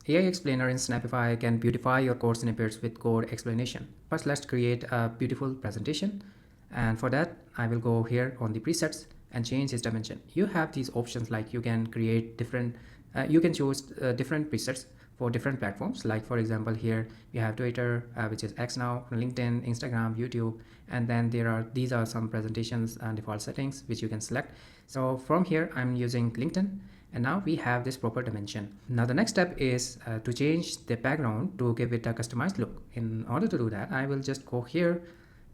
AI Explainer in Snappify can beautify your code snippets with code explanation. First, let's create a beautiful presentation. And for that, I will go here on the presets and change its dimension. You have these options like you can create different, you can choose different presets for different platforms. Like for example, here you have Twitter, which is X now, LinkedIn, Instagram, YouTube, and then these are some presentations and default settings which you can select. So from here, I'm using LinkedIn. And now we have this proper dimension. Now the next step is to change the background to give it a customized look. In order to do that, I will just go here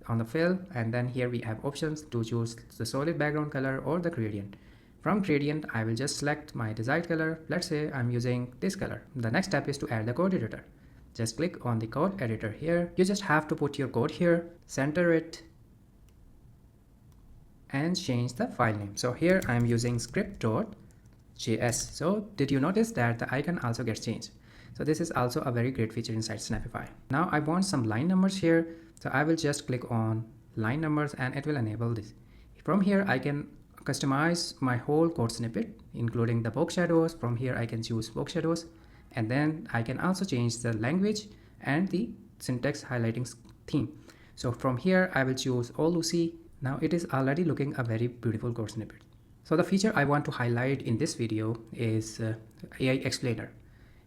on the fill, and then here we have options to choose the solid background color or the gradient. From gradient, I will just select my desired color. Let's say I'm using this color. The next step is to add the code editor. Just click on the code editor here. You just have to put your code here, center it, and change the file name. So here I'm using script.js. So did you notice that the icon also gets changed? So this is also a very great feature inside Snappify. Now I want some line numbers here. So I will just click on line numbers and it will enable this. From here I can customize my whole code snippet, including the box shadows. From here I can choose box shadows, and then I can also change the language and the syntax highlighting theme. So from here I will choose all Lucy. Now it is already looking a very beautiful code snippet. So the feature I want to highlight in this video is AI Explainer.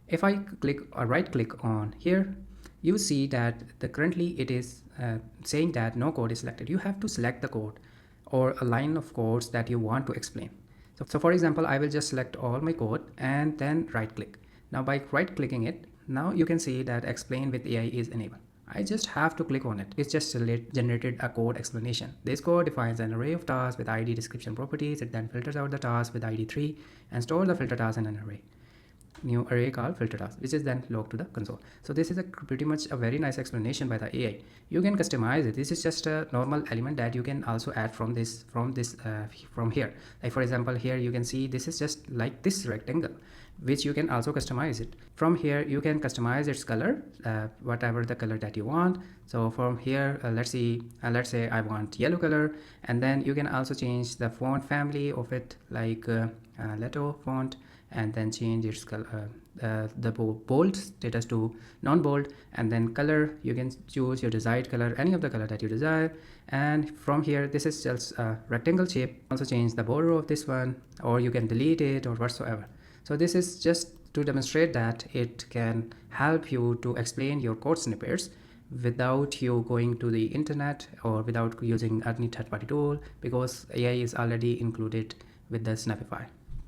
If I click or right click on here, you see that currently it is saying that no code is selected. You have to select the code or a line of codes that you want to explain. So for example, I will just select all my code and then right click. Now by right clicking it, now you can see that explain with AI is enabled. I just have to click on it. It's just generated a code explanation. This code defines an array of tasks with ID description properties. It then filters out the task with ID 3 and stores the filter task in an array. New array called filter task, which is then logged to the console. So this is pretty much a very nice explanation by the AI. You can customize it. This is just a normal element that you can also add from here. Like for example, here you can see this is just like this rectangle, which you can also customize it. From here you can customize its color, whatever the color that you want. So from here, let's say I want yellow color, and then you can also change the font family of it, like Leto font, and then change its color, the bold status to non-bold, and then color you can choose your desired color, any of the color that you desire. And from here, this is just a rectangle shape. Also change the border of this one, or you can delete it or whatsoever. So this is just to demonstrate that it can help you to explain your code snippets without you going to the internet or without using any third-party tool, because AI is already included with the Snappify.